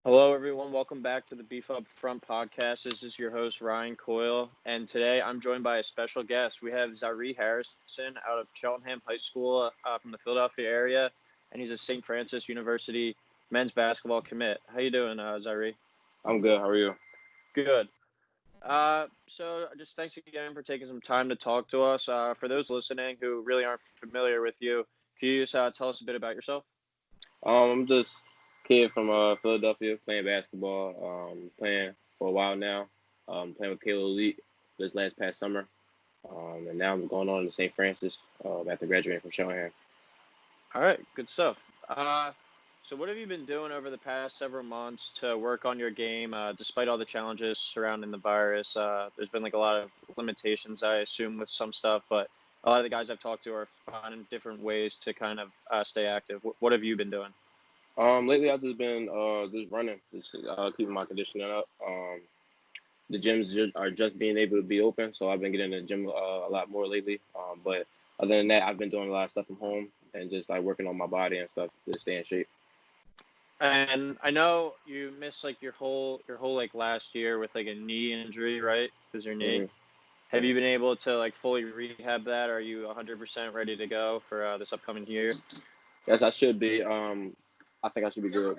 Hello, everyone. Welcome back to the Beef Up Front podcast. This is your host, Ryan Coyle, and today I'm joined by a special guest. We have Zahree Harrison out of Cheltenham High School from the Philadelphia area, and he's a St. Francis University men's basketball commit. How you doing, Zahree? I'm good. How are you? Good. So just thanks again for taking some time to talk to us. For those listening who really aren't familiar with you, can you just tell us a bit about yourself? I'm just a kid from Philadelphia playing basketball. Playing for a while now. Playing with Kalo Elite this last past summer. And now I'm going on to St.Francis after graduating from Cheltenham. All right, good stuff. So what have you been doing over the past several months to work on your game, despite all the challenges surrounding the virus? There's been like a lot of limitations, I assume, with some stuff, but a lot of the guys I've talked to are finding different ways to kind of stay active. What have you been doing? Lately I've just been just running, just keeping my conditioning up. The are just being able to be open, so I've been getting in the gym a lot more lately. But other than that, I've been doing a lot of stuff from home and just like working on my body and stuff to stay in shape. And I know you missed like your whole like last year with like a knee injury, right? Because your knee. hmm Have you been able to like fully rehab that? Or are you 100% ready to go for this upcoming year? Yes, I should be. I think I should be good.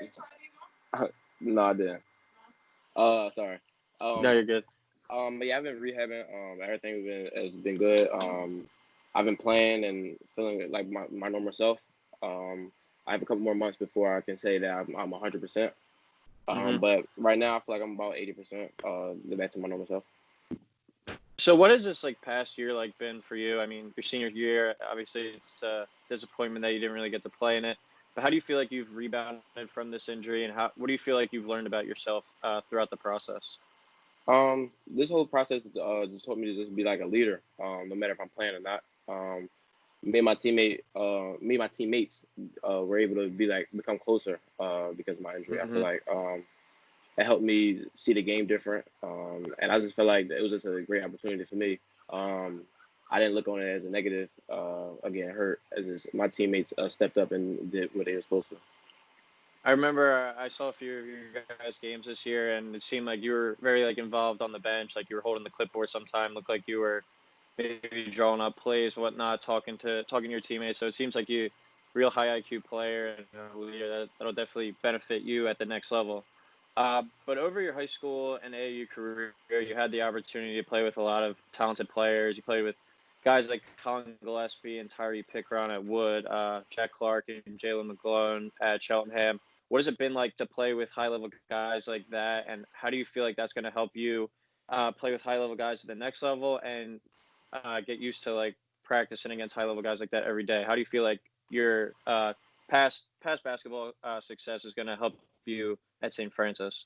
No, I didn't. Sorry. No, Um, you're good. but yeah, I've been rehabbing. Everything has been good. I've been playing and feeling like my normal self. Um, I have a couple more months before I can say that I'm 100%. hmm But right now I feel like I'm about 80%. Back to my normal self. So what has this like past year like been for you? I mean, your senior year, obviously it's a disappointment that you didn't really get to play in it. But how do you feel like you've rebounded from this injury, and what do you feel like you've learned about yourself throughout the process? This whole process just taught me to just be like a leader. No matter if I'm playing or not. Me and my teammates, were able to be like become closer because of my injury. I feel hmm like it helped me see the game different, and I just felt like it was just a great opportunity for me. Um, I didn't look on it as a negative. Again, hurt as just my teammates stepped up and did what they were supposed to. I remember I saw a few of your guys' games this year, and it seemed like you were very like involved on the bench, like you were holding the clipboard sometime. Looked like you were maybe drawing up plays, whatnot, talking to your teammates. So it seems like you real high IQ player and a leader that'll definitely benefit you at the next level. But over your high school and AAU career, you had the opportunity to play with a lot of talented players. You played with guys like Colin Gillespie and Tyree Pickron at Wood, Jack Clark and Jalen McGlone at Cheltenham. What has it been like to play with high level guys like that? And how do you feel like that's going to help you play with high level guys at the next level and get used to like practicing against high level guys like that every day? How do you feel like your past basketball success is going to help you at St. Francis?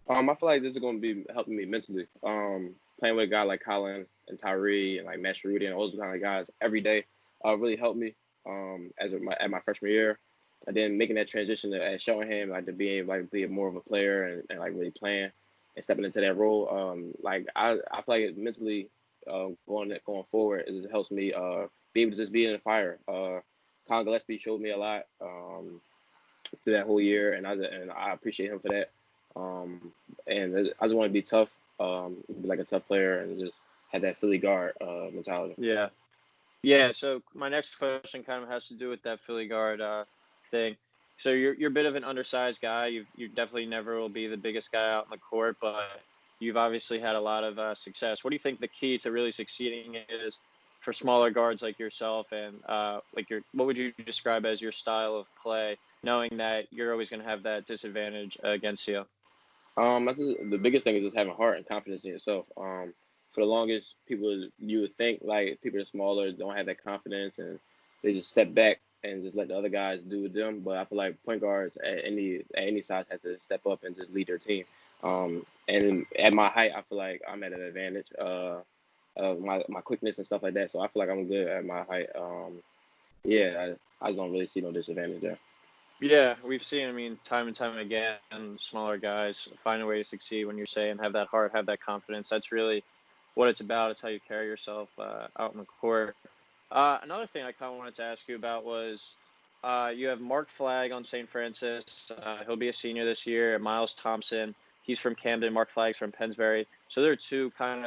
I feel like this is going to be helping me mentally. Playing with a guy like Colin and Tyree and like Matt Rudy and all those kind of guys every day really helped me at my freshman year. And then making that transition at Cheltenham, like to being like be more of a player and like really playing and stepping into that role. Like I feel like mentally going forward, it helps me be able to just be in the fire. Colin Gillespie showed me a lot through that whole year, and I appreciate him for that. And I just want to be tough, be like a tough player, and just have that Philly guard mentality. Yeah. Yeah, so my next question kind of has to do with that Philly guard thing. So you're a bit of an undersized guy. You definitely never will be the biggest guy out in the court, but you've obviously had a lot of success. What do you think the key to really succeeding is for smaller guards like yourself, and like what would you describe as your style of play, knowing that you're always going to have that disadvantage against you? The biggest thing is just having heart and confidence in yourself. For the longest, you would think like people are smaller, don't have that confidence, and they just step back and just let the other guys do with them. But I feel like point guards at any size have to step up and just lead their team. And at my height, I feel like I'm at an advantage of my quickness and stuff like that. So I feel like I'm good at my height. Yeah, I don't really see no disadvantage there. Yeah, we've seen, I mean, time and time again, smaller guys find a way to succeed when you're saying have that heart, have that confidence. That's really what it's about. It's how you carry yourself out in the court. Another thing I kind of wanted to ask you about was you have Mark Flagg on St. Francis. He'll be a senior this year. Miles Thompson, he's from Camden. Mark Flagg's from Pennsbury. So there are two kind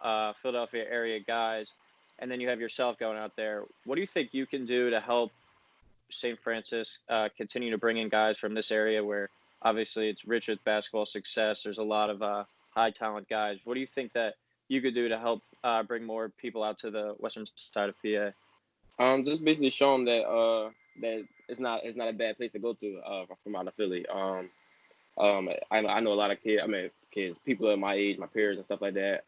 of Philadelphia area guys. And then you have yourself going out there. What do you think you can do to help St. Francis continue to bring in guys from this area where obviously it's rich with basketball success? There's a lot of high talent guys. What do you think that you could do to help bring more people out to the western side of PA? Just basically show them that it's not a bad place to go to from out of Philly. I know a lot of kids, people of my age, my peers and stuff like that.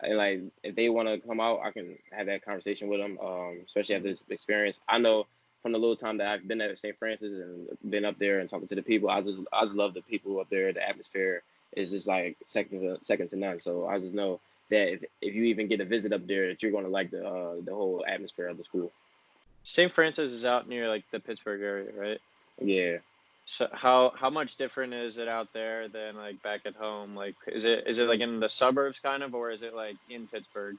And like if they want to come out, I can have that conversation with them. Especially after this experience, I know from the little time that I've been at St. Francis and been up there and talking to the people, I just love the people up there. The atmosphere is just like second to none. So I just know that if you even get a visit up there, that you're going to like the whole atmosphere of the school. St. Francis is out near like the Pittsburgh area, right? Yeah. So how much different is it out there than like back at home? Like is it like in the suburbs kind of, or is it like in Pittsburgh?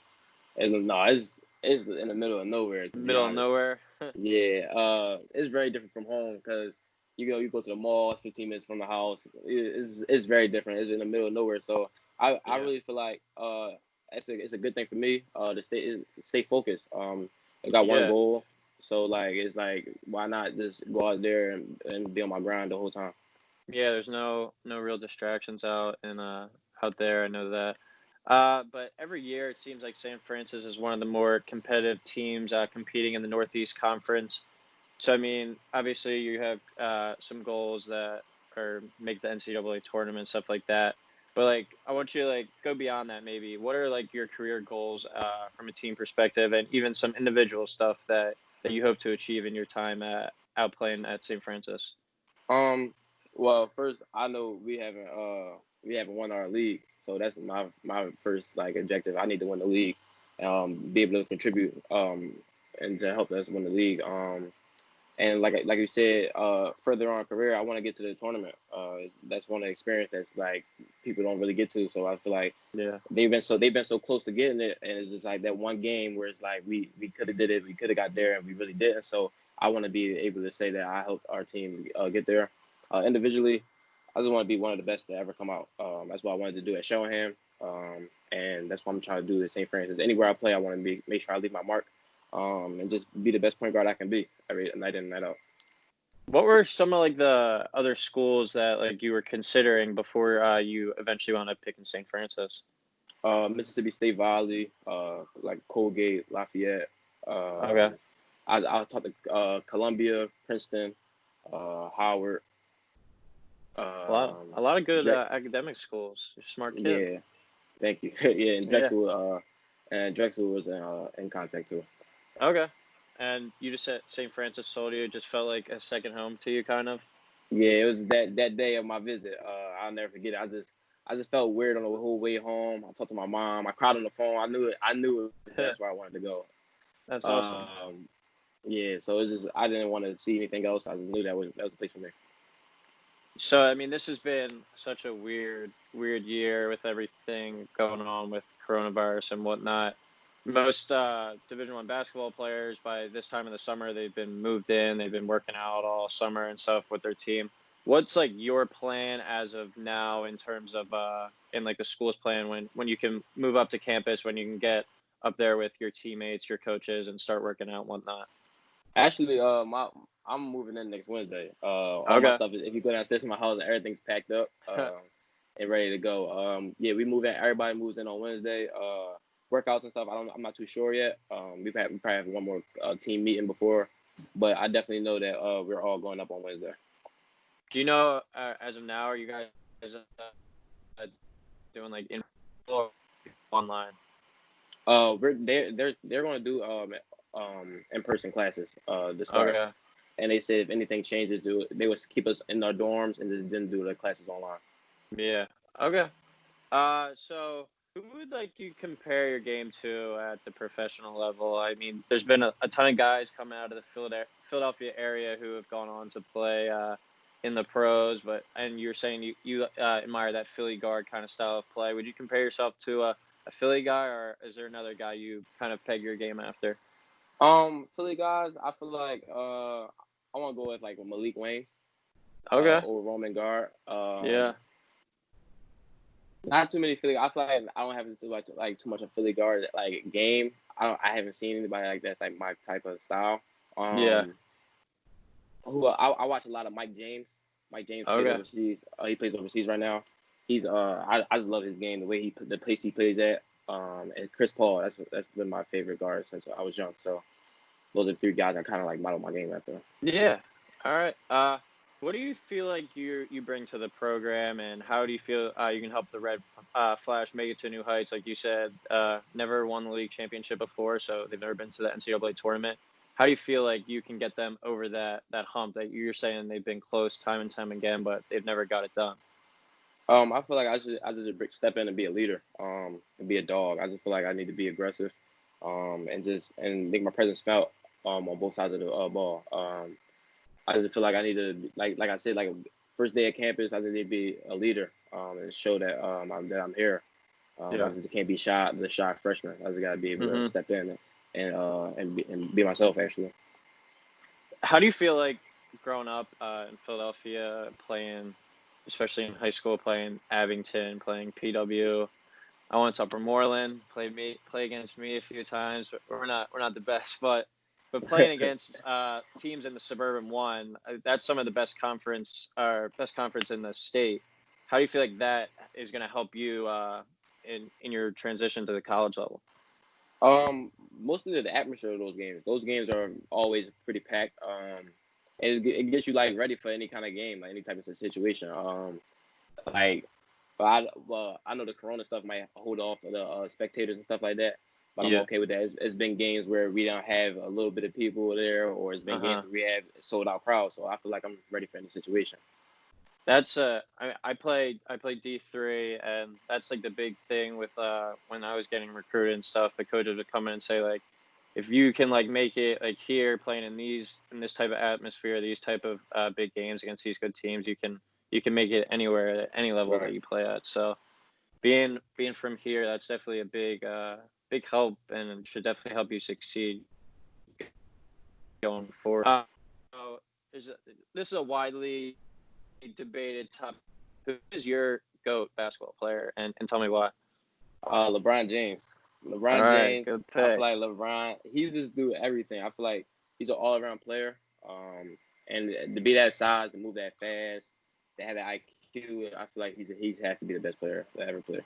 And no, it's in the middle of nowhere, to be Middle of honest. nowhere? Yeah, it's very different from home because you go to the mall, it's 15 minutes from the house. It's very different. It's in the middle of nowhere, so I Yeah. really feel like it's a good thing for me to stay focused. I got one Yeah. goal, so like it's like why not just go out there and be on my grind the whole time. Yeah, there's no real distractions out and out there. I know that. But every year it seems like St. Francis is one of the more competitive teams competing in the Northeast Conference. So I mean, obviously you have some goals that are make the NCAA tournament, stuff like that. But like, I want you to like go beyond that. Maybe what are like your career goals from a team perspective, and even some individual stuff that you hope to achieve in your time out playing at St. Francis. Um, well, first I know we haven't won our league, so that's my first like objective. I need to win the league, be able to contribute, and to help us win the league. And like you said, further on in career, I want to get to the tournament. That's one of the experience that's like people don't really get to. So I feel like Yeah. they've been so close to getting it, and it's just like that one game where it's like we could have did it, we could have got there, and we really didn't. So I want to be able to say that I helped our team get there. Individually, I just want to be one of the best to ever come out. That's what I wanted to do at Cheltenham, and that's what I'm trying to do at St. Francis. Anywhere I play, I want to make sure I leave my mark, and just be the best point guard I can be every night in and night out. What were some of like the other schools that like you were considering before you eventually wound up picking St. Francis? Mississippi State Valley, like Colgate, Lafayette. Okay. I taught to Columbia, Princeton, Howard. A lot of good Dre- academic schools. You're a smart kid. yeah, thank you. Yeah, and Yeah. Drexel was in contact too. Okay. And you just said St. Francis sold you. It just felt like a second home to you, kind of. Yeah, it was that day of my visit. I'll never forget it. I just felt weird on the whole way home. I talked to my mom. I cried on the phone. I knew that's where I wanted to go. That's awesome. Um, yeah, so it's just I didn't want to see anything else. I just knew that was a place for me. So, I mean, this has been such a weird year with everything going on with coronavirus and whatnot. Most Division One basketball players by this time of the summer, they've been moved in. They've been working out all summer and stuff with their team. What's like your plan as of now in terms of in like the school's plan when you can move up to campus, when you can get up there with your teammates, your coaches, and start working out and whatnot? Actually, I'm moving in next Wednesday. All my Okay. stuff is if you go downstairs to my house, everything's packed up, and ready to go. Yeah, we move in. Everybody moves in on Wednesday. Workouts and stuff. I'm not too sure yet. We probably have one more team meeting before, but I definitely know that we're all going up on Wednesday. Do you know as of now, are you guys doing like in or online? They're going to do in-person classes to start, Okay. and they said if anything changes, they would keep us in our dorms and just didn't do the classes online. Yeah. Okay. So who would like you compare your game to at the professional level? I mean, there's been a ton of guys coming out of the Philadelphia area who have gone on to play in the pros, and you're saying you admire that Philly guard kind of style of play. Would you compare yourself to a Philly guy, or is there another guy you kind of peg your game after? Philly guys, I feel like want to go with like Malik Wayne. Okay. Or Roman guard. Yeah. Not too many Philly. I feel like I don't have to do too much of Philly guard like game. I haven't seen anybody like that's like my type of style. Yeah. Who I watch a lot of Mike James. Mike James plays Okay. overseas. He plays overseas right now. He's I just love his game, the way the place he plays at. And Chris Paul. That's been my favorite guard since I was young. So those are three guys I kind of like model my game after. Yeah. All right. What do you feel like you bring to the program, and how do you feel you can help the Red Flash make it to new heights? Like you said, never won the league championship before, so they've never been to the NCAA tournament. How do you feel like you can get them over that hump that you're saying they've been close time and time again, but they've never got it done? I feel like I just step in and be a leader, and be a dog. I just feel like I need to be aggressive, and make my presence felt, on both sides of the ball. I just feel like I need to, like I said, like first day at campus, I just need to be a leader, and show that I'm here. Yeah. I just can't be the shy freshman. I just gotta be able Mm-hmm. to step in and be myself actually. How do you feel like growing up in Philadelphia, playing, especially in high school, playing Abington, playing PW? I went to Upper Moreland, play against me a few times. But we're not the best, but playing against teams in the Suburban One, that's some of the best conference in the state. How do you feel like that is going to help you in your transition to the college level? Mostly the atmosphere of those games. Those games are always pretty packed. It gets you like ready for any kind of game, like any type of situation. Like, I know the Corona stuff might hold off the spectators and stuff like that, but I'm Yeah. okay with that. It's been games where we don't have a little bit of people there, or it's been games where we have sold out crowds. So I feel like I'm ready for any situation. That's I played D3, and that's like the big thing with when I was getting recruited and stuff. The coaches would come in and say, like, if you can like make it like here playing in this type of atmosphere, these type of big games against these good teams, you can make it anywhere at any level that you play at. So being from here, that's definitely a big help, and should definitely help you succeed going forward. So this is a widely debated topic. Who is your GOAT basketball player, and tell me why? LeBron James. LeBron All right, James. good I feel pick. like LeBron. He's just do everything. I feel like he's an all-around player. And to be that size, to move that fast, to have that IQ, I feel like he has to be the best player to ever play.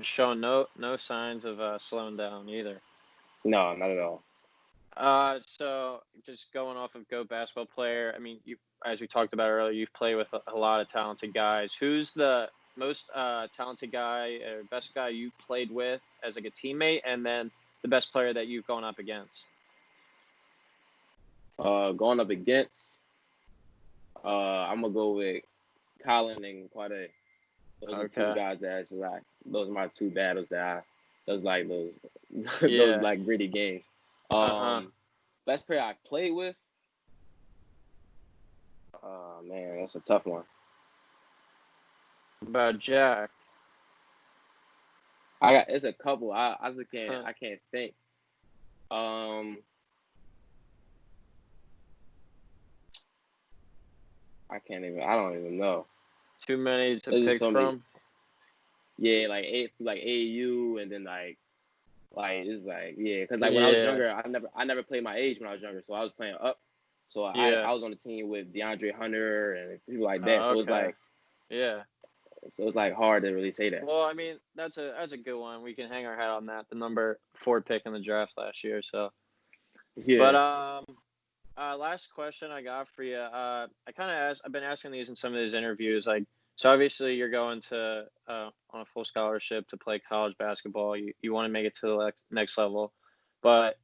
Showing no signs of slowing down either. No, not at all. So just going off of GOAT basketball player, I mean, you, as we talked about earlier, you've played with a lot of talented guys. Who's the most talented guy or best guy you've played with as like a teammate, and then the best player that you've gone up against? Going up against, I'm gonna go with Colin and Quade. Those are two guys that's like, those are my two battles those Yeah. like gritty games. Best player I played with. Man, that's a tough one. About Jack. It's a couple. I just can't. I can't think. I can't even. I don't even know. Too many to pick from. Yeah, like AAU, and then like it's like because like when I was younger, I never played my age when I was younger, so I was playing up. So I was on the team with DeAndre Hunter and people like that. So it's like So it's like hard to really say that. Well, I mean, that's a good one. We can hang our hat on that. The number 4 pick in the draft last year. So yeah. But last question I got for you. I've been asking these in some of these interviews. Like, so obviously you're going to on a full scholarship to play college basketball. You want to make it to the next level, but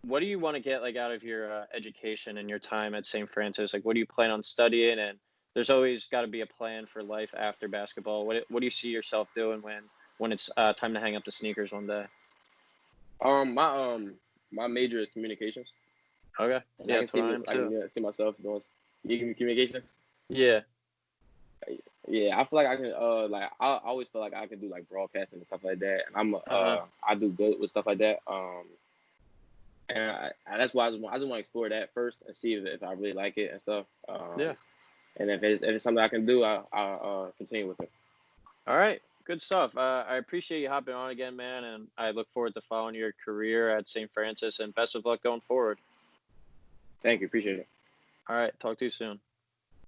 what do you want to get like out of your education and your time at St.Francis? Like, what do you plan on studying? And there's always got to be a plan for life after basketball. What do you see yourself doing when it's time to hang up the sneakers one day? My major is communications. Okay. And I can see myself doing communications. Yeah. Yeah, I feel like I can I always feel like I can do like broadcasting and stuff like that. And I do good with stuff like that. And that's why I just want to explore that first and see if I really like it and stuff. Yeah. And if it's something I can do, I'll continue with it. All right. Good stuff. I appreciate you hopping on again, man, and I look forward to following your career at St. Francis, and best of luck going forward. Thank you. Appreciate it. All right. Talk to you soon.